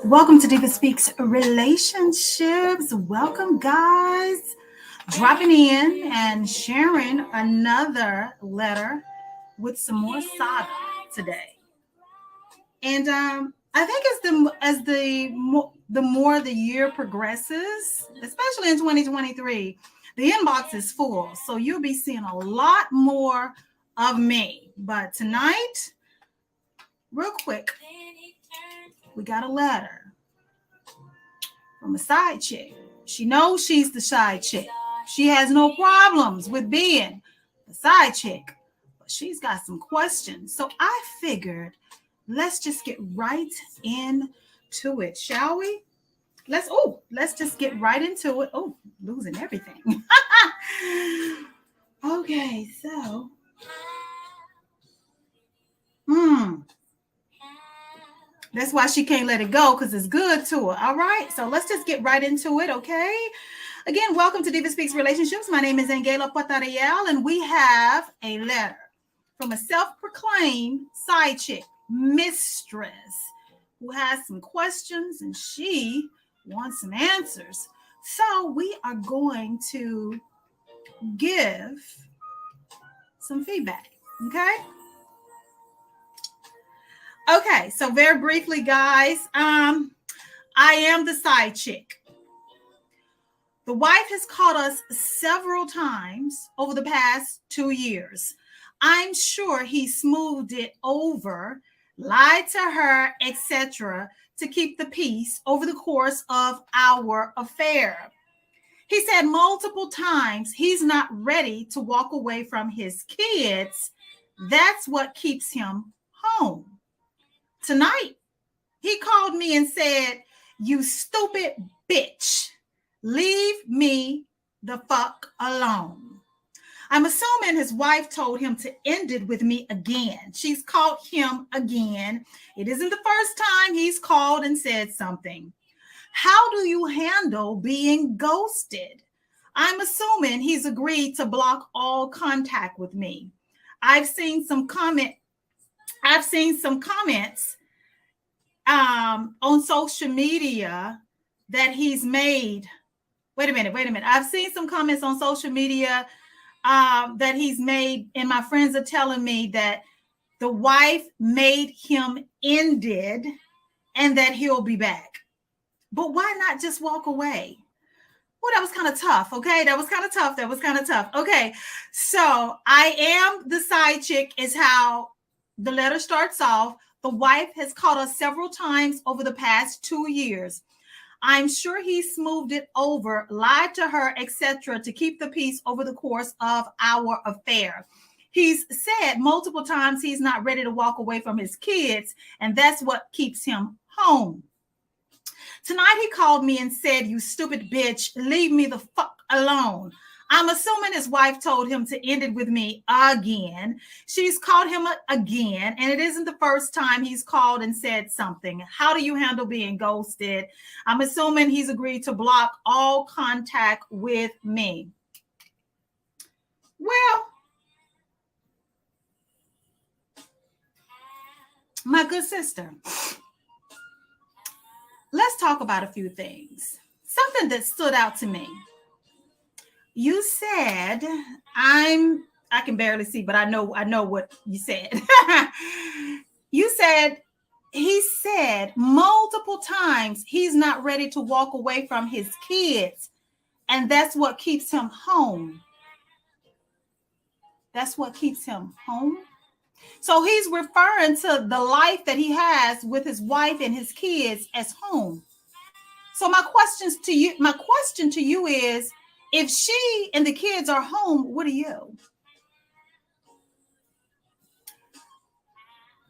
Welcome to DivaSpeaks Relationships. Welcome, guys. Dropping in and sharing another letter with some more saga today. And I think the more the year progresses, especially in 2023, the inbox is full. So you'll be seeing a lot more of me. But tonight, real quick, we got a letter from a side chick. She knows she's the side chick. She has no problems with being the side chick, but she's got some questions. So I figured, let's just get right into it, shall we? Let's just get right into it. Oh, losing everything. Okay, so that's why she can't let it go, because it's good to her. All right, so let's just get right into it, okay? Again, welcome to DivaSpeaks Relationships. My name is AnGala, Portorreal, and we have a letter from a self-proclaimed side chick, mistress, who has some questions and she wants some answers. So we are going to give some feedback, okay? Okay, so very briefly, guys, I am the side chick. The wife has called us several times over the past 2 years. I'm sure he smoothed it over, lied to her, etc., to keep the peace over the course of our affair. He said multiple times he's not ready to walk away from his kids. That's what keeps him home. Tonight, he called me and said, "You stupid bitch, leave me the fuck alone." I'm assuming his wife told him to end it with me again. She's called him again. It isn't the first time he's called and said something. How do you handle being ghosted? I'm assuming he's agreed to block all contact with me. I've seen some comments on social media that he's made. Wait a minute. I've seen some comments on social media that he's made, and my friends are telling me that the wife made him ended and that he'll be back. But why not just walk away? Well, that was kind of tough. Okay, that was kind of tough. Okay, so I am the side chick is how the letter starts off. The wife has called us several times over the past 2 years. I'm sure he smoothed it over, lied to her, etc., to keep the peace over the course of our affair. He's said multiple times he's not ready to walk away from his kids, and that's what keeps him home. Tonight he called me and said, "You stupid bitch, leave me the fuck alone." I'm assuming his wife told him to end it with me again. She's called him again, and it isn't the first time he's called and said something. How do you handle being ghosted? I'm assuming he's agreed to block all contact with me. Well, my good sister, let's talk about a few things. Something that stood out to me. You said, I can barely see, but I know what you said. You said, he said multiple times he's not ready to walk away from his kids, and that's what keeps him home. That's what keeps him home. So he's referring to the life that he has with his wife and his kids as home. So my question to you is, if she and the kids are home, what are you?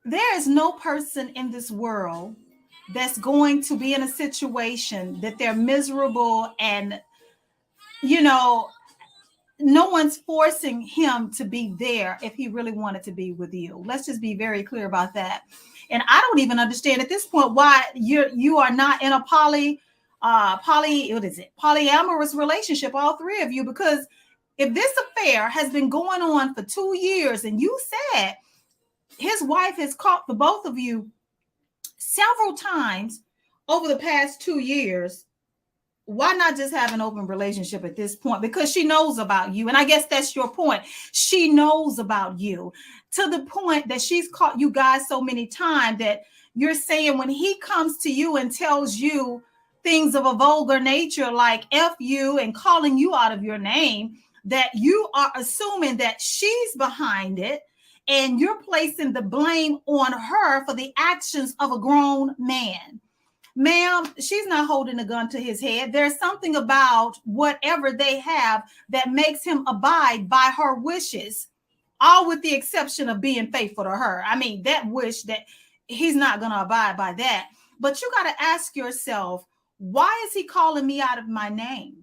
There is no person in this world that's going to be in a situation that they're miserable and, no one's forcing him to be there if he really wanted to be with you. Let's just be very clear about that. And I don't even understand at this point why you are not in a polyamorous relationship, all three of you, because if this affair has been going on for 2 years and you said his wife has caught the both of you several times over the past 2 years. Why not just have an open relationship at this point? Because she knows about you. And I guess that's your point. She knows about you to the point that she's caught you guys so many times that you're saying when he comes to you and tells you things of a vulgar nature like F you and calling you out of your name, that you are assuming that she's behind it and you're placing the blame on her for the actions of a grown man. Ma'am, she's not holding a gun to his head. There's something about whatever they have that makes him abide by her wishes, all with the exception of being faithful to her. I mean, that wish that he's not going to abide by that. But you got to ask yourself, why is he calling me out of my name?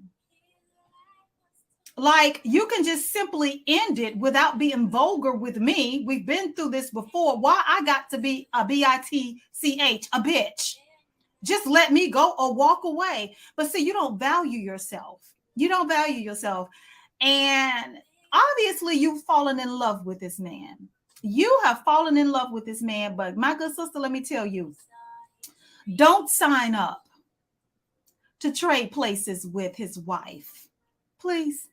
Like, you can just simply end it without being vulgar with me. We've been through this before. Why I got to be a bitch, a bitch? Just let me go or walk away. But see, you don't value yourself. You don't value yourself. And obviously you've fallen in love with this man. You have fallen in love with this man. But my good sister, let me tell you, don't sign up to trade places with his wife. Please.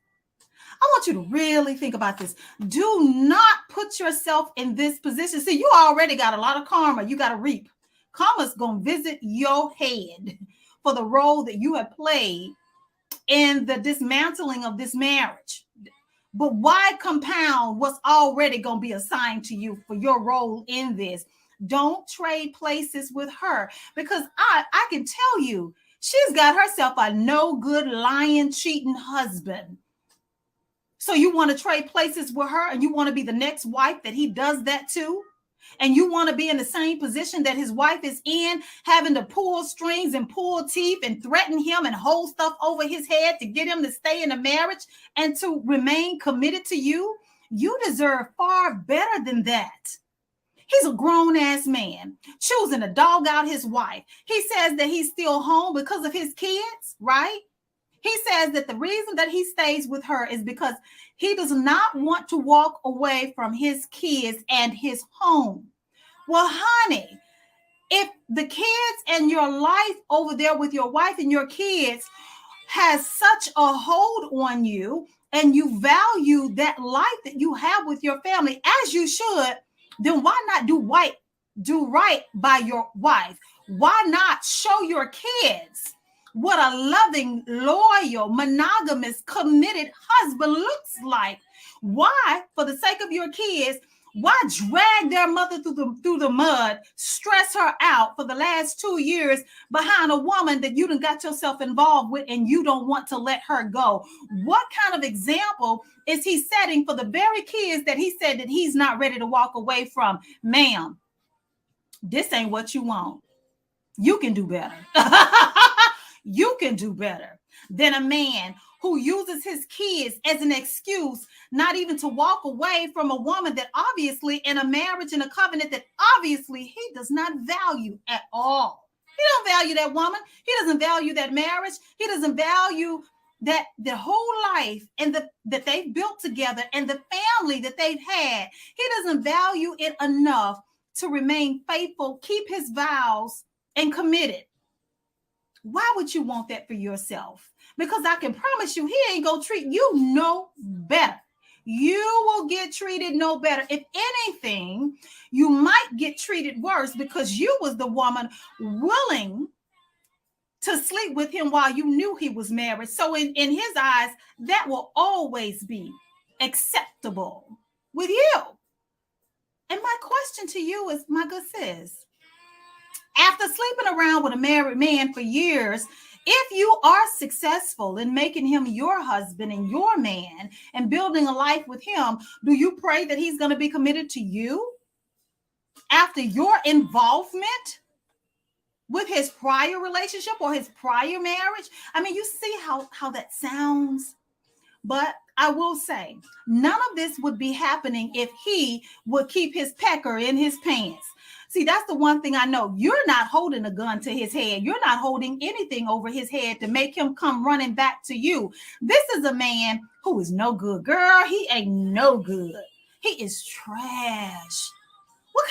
I want you to really think about this. Do not put yourself in this position. See, you already got a lot of karma you got to reap. Karma's going to visit your head for the role that you have played in the dismantling of this marriage. But why compound what's already going to be assigned to you for your role in this? Don't trade places with her, because I can tell you, she's got herself a no good, lying, cheating husband. So you want to trade places with her and you want to be the next wife that he does that to? And you want to be in the same position that his wife is in, having to pull strings and pull teeth and threaten him and hold stuff over his head to get him to stay in a marriage and to remain committed to you? You deserve far better than that. He's a grown-ass man choosing to dog out his wife. He says that he's still home because of his kids, right? He says that the reason that he stays with her is because he does not want to walk away from his kids and his home. Well, honey, if the kids and your life over there with your wife and your kids has such a hold on you and you value that life that you have with your family, as you should, then why not do right by your wife? Why not show your kids what a loving, loyal, monogamous, committed husband looks like? Why, for the sake of your kids, why drag their mother through the mud, stress her out for the last 2 years behind a woman that you done got yourself involved with and you don't want to let her go? What kind of example is he setting for the very kids that he said that he's not ready to walk away from? Ma'am, this ain't what you want. You can do better. You can do better than a man who uses his kids as an excuse not even to walk away from a woman that obviously, in a marriage and a covenant that obviously he does not value at all. He don't value that woman. He doesn't value that marriage. He doesn't value that the whole life and that they've built together and the family that they've had. He doesn't value it enough to remain faithful, keep his vows, and committed. Why would you want that for yourself? Because I can promise you, he ain't gonna treat you no better. You will get treated no better. If anything, you might get treated worse because you was the woman willing to sleep with him while you knew he was married. So in his eyes, that will always be acceptable with you. And my question to you is, my good sis, after sleeping around with a married man for years, if you are successful in making him your husband and your man and building a life with him, do you pray that he's going to be committed to you after your involvement with his prior relationship or his prior marriage? I mean, you see how that sounds. But I will say, none of this would be happening if he would keep his pecker in his pants. See, that's the one thing I know. You're not holding a gun to his head. You're not holding anything over his head to make him come running back to you. This is a man who is no good. Girl, he ain't no good. He is trash. What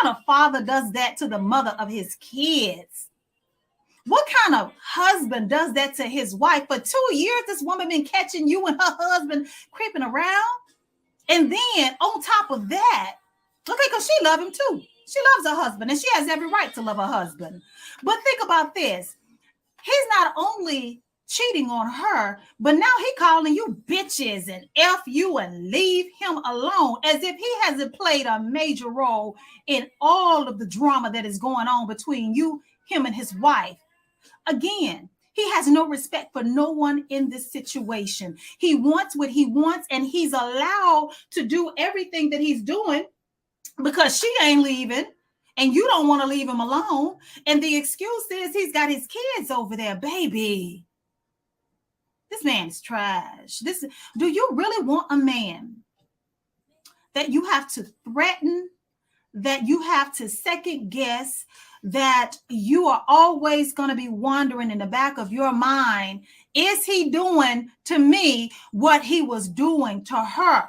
kind of father does that to the mother of his kids? What kind of husband does that to his wife? For 2 years, this woman been catching you and her husband creeping around. And then on top of that, okay, because she loves him too. She loves her husband and she has every right to love her husband. But think about this. He's not only cheating on her, but now he calling you bitches and F you and leave him alone, as if he hasn't played a major role in all of the drama that is going on between you, him, and his wife. Again, he has no respect for no one in this situation. He wants what he wants, and he's allowed to do everything that he's doing because she ain't leaving, and you don't want to leave him alone. And the excuse is he's got his kids over there, baby. This man's trash. Do you really want a man that you have to threaten, that you have to second guess, that you are always going to be wondering in the back of your mind, is he doing to me what he was doing to her?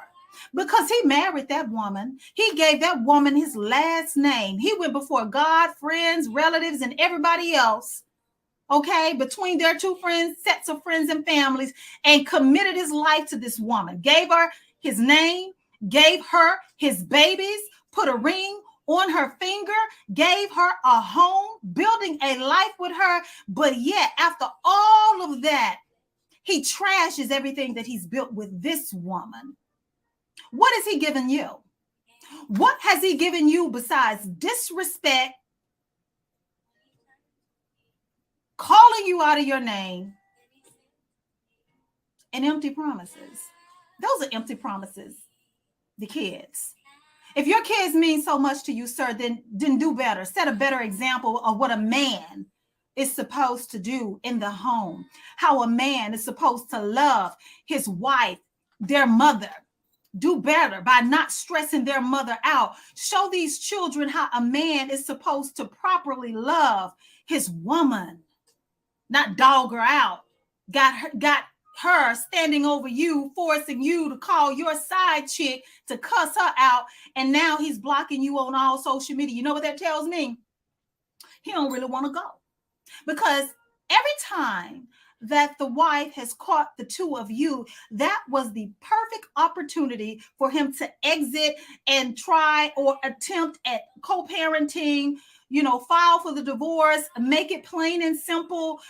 Because he married that woman. He gave that woman his last name. He went before God, friends, relatives, and everybody else, okay, between their two friends, sets of friends and families, and committed his life to this woman, gave her his name, gave her his babies, put a ring on her finger, gave her a home, building a life with her. But yet, after all of that, he trashes everything that he's built with this woman. What has he given you? What has he given you besides disrespect, calling you out of your name, and empty promises? Those are empty promises. The kids. If your kids mean so much to you, sir, then do better. Set a better example of what a man is supposed to do in the home. How a man is supposed to love his wife, their mother. Do better by not stressing their mother out. Show these children how a man is supposed to properly love his woman, not dog her out. Got her standing over you, forcing you to call your side chick to cuss her out, and now he's blocking you on all social media. You know what that tells me? He don't really want to go, because every time that the wife has caught the two of you, that was the perfect opportunity for him to exit and try or attempt at co-parenting, file for the divorce, make it plain and simple.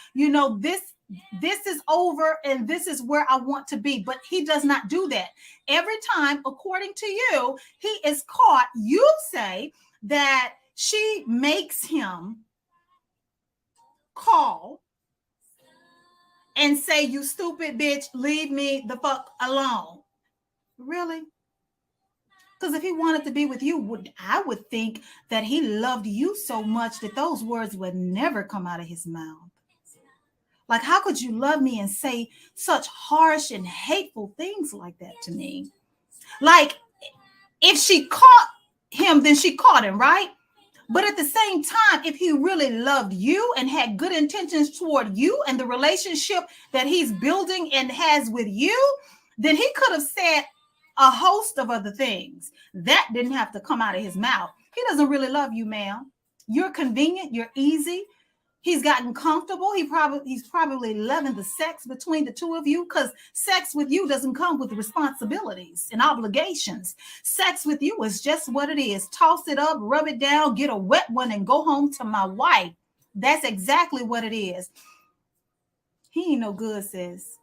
This is over and this is where I want to be. But he does not do that. Every time, according to you, he is caught. You say that she makes him call and say, you stupid bitch, leave me the fuck alone. Really? Because if he wanted to be with you, I would think that he loved you so much that those words would never come out of his mouth. Like, how could you love me and say such harsh and hateful things like that to me? Like, if she caught him, then she caught him, right? But at the same time, if he really loved you and had good intentions toward you and the relationship that he's building and has with you, then he could have said a host of other things. That didn't have to come out of his mouth. He doesn't really love you, ma'am. You're convenient. You're easy. He's gotten comfortable. He's probably loving the sex between the two of you, because sex with you doesn't come with responsibilities and obligations. Sex with you is just what it is. Toss it up, rub it down, get a wet one, and go home to my wife. That's exactly what it is. He ain't no good, sis.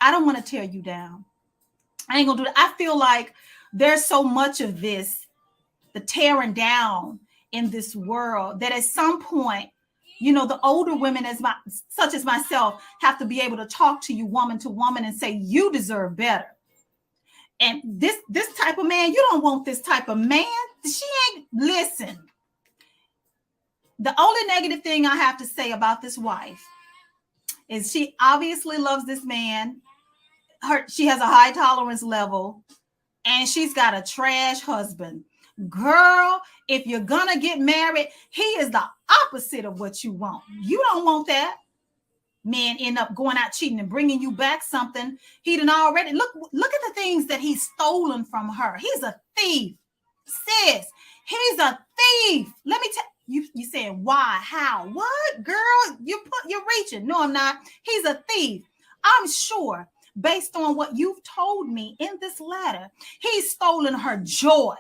I don't want to tear you down. I ain't gonna do that. I feel like there's so much of this, the tearing down in this world, that at some point, the older women such as myself have to be able to talk to you woman to woman and say, you deserve better. And this type of man, you don't want this type of man. Listen. The only negative thing I have to say about this wife is she obviously loves this man. She has a high tolerance level, and she's got a trash husband. Girl, if you're gonna get married, he is the opposite of what you want. You don't want that. Man end up going out cheating and bringing you back something he done already. Look at the things that he's stolen from her. He's a thief. Sis, he's a thief. Let me tell you. You saying why? How? What? Girl, you're reaching. No, I'm not. He's a thief. I'm sure, based on what you've told me in this letter, he's stolen her joy.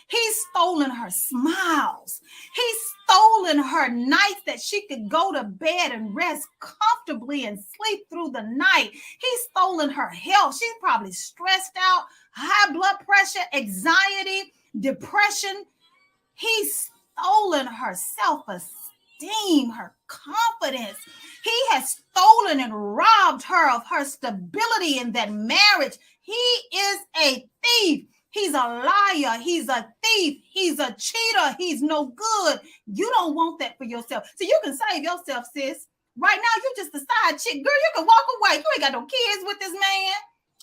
He's stolen her smiles. He's stolen her nights that she could go to bed and rest comfortably and sleep through the night. He's stolen her health. She's probably stressed out, high blood pressure, anxiety, depression. He's stolen her self-esteem, her confidence. He has stolen and robbed her of her stability in that marriage. He is a thief. He's a liar. He's a thief. He's a cheater. He's no good. You don't want that for yourself. So you can save yourself, sis. Right now, you just a side chick. Girl, you can walk away. You ain't got no kids with this man.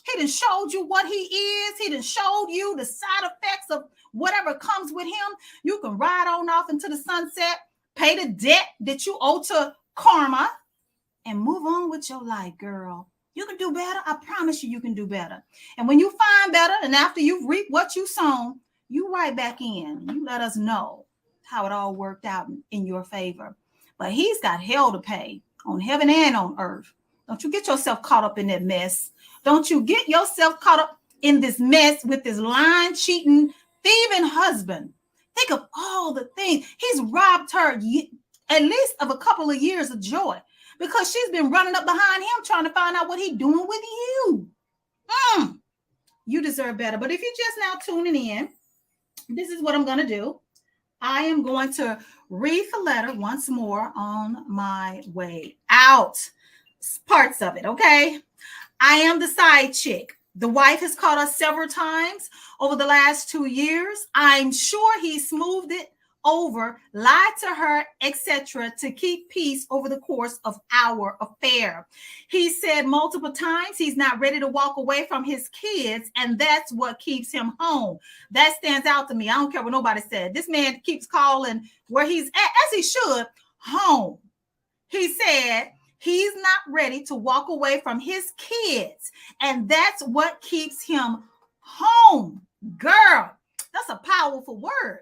He done showed you what he is. He done showed you the side effects of whatever comes with him. You can ride on off into the sunset, pay the debt that you owe to karma, and move on with your life, girl. You can do better. I promise you can do better. And when you find better, and after you've reaped what you sown, you right back in. You let us know how it all worked out in your favor. But he's got hell to pay on heaven and on earth. Don't you get yourself caught up in that mess. Don't you get yourself caught up in this mess with this lying, cheating, thieving husband. Think of all the things. He's robbed her at least of a couple of years of joy, because she's been running up behind him trying to find out what he's doing with you. You deserve better. But if you're just now tuning in, this is what I'm going to do. I am going to read the letter once more on my way out. Parts of it, okay? I am the side chick. The wife has caught us several times over the last 2 years. I'm sure he smoothed it over, lied to her, etc., to keep peace over the course of our affair. He said multiple times he's not ready to walk away from his kids, and that's what keeps him home. That stands out to me. I don't care what nobody said. This man keeps calling where he's at, as he should, home. He said he's not ready to walk away from his kids, and that's what keeps him home. Girl, that's a powerful word.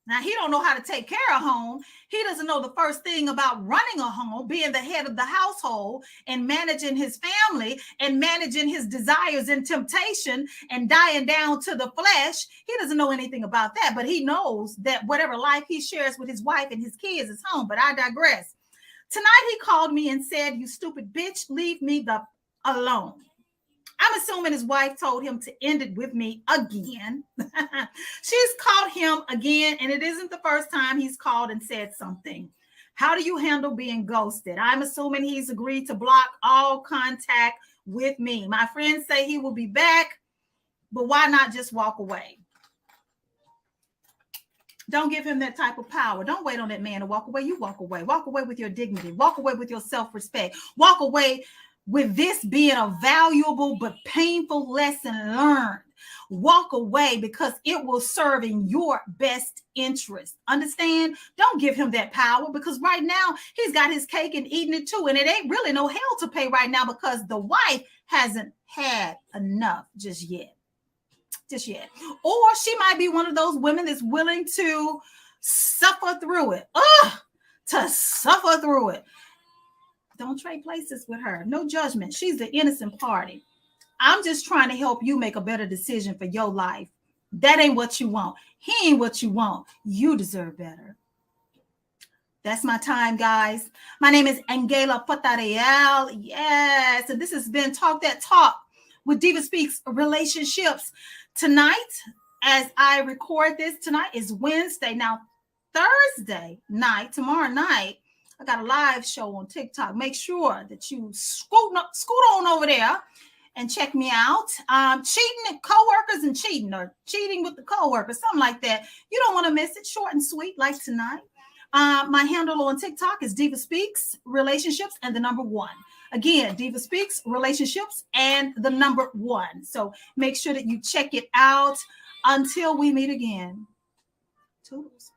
Now, he don't know how to take care of home. He doesn't know the first thing about running a home, being the head of the household and managing his family and managing his desires and temptation and dying down to the flesh. He doesn't know anything about that, but he knows that whatever life he shares with his wife and his kids is home. But I digress. Tonight, he called me and said, "You stupid bitch, leave me alone." I'm assuming his wife told him to end it with me again. She's called him again, and it isn't the first time he's called and said something. How do you handle being ghosted? I'm assuming he's agreed to block all contact with me. My friends say he will be back, but why not just walk away? Don't give him that type of power. Don't wait on that man to walk away. You walk away. Walk away with your dignity. Walk away with your self-respect. Walk away with this being a valuable but painful lesson learned. Walk away because it will serve in your best interest. Understand? Don't give him that power, because right now he's got his cake and eating it too. And it ain't really no hell to pay right now, because the wife hasn't had enough just yet. Or she might be one of those women that's willing to suffer through it. To suffer through it. Don't trade places with her. No judgment. She's the innocent party. I'm just trying to help you make a better decision for your life. That ain't what you want. He ain't what you want. You deserve better. That's my time, guys. My name is AnGala Portorreal. Yes. And this has been Talk That Talk with DivaSpeaks Relationships. Tonight, as I record this, tonight is Wednesday. Now, Thursday night, tomorrow night, I got a live show on TikTok. Make sure that you scoot on over there and check me out. Cheating at coworkers and cheating, or cheating with the coworkers, something like that. You don't want to miss it. Short and sweet, like tonight. My handle on TikTok is DivaSpeaks Relationships and the number 1. Again, DivaSpeaks Relationships and the number 1. So make sure that you check it out. Until we meet again. Toodles.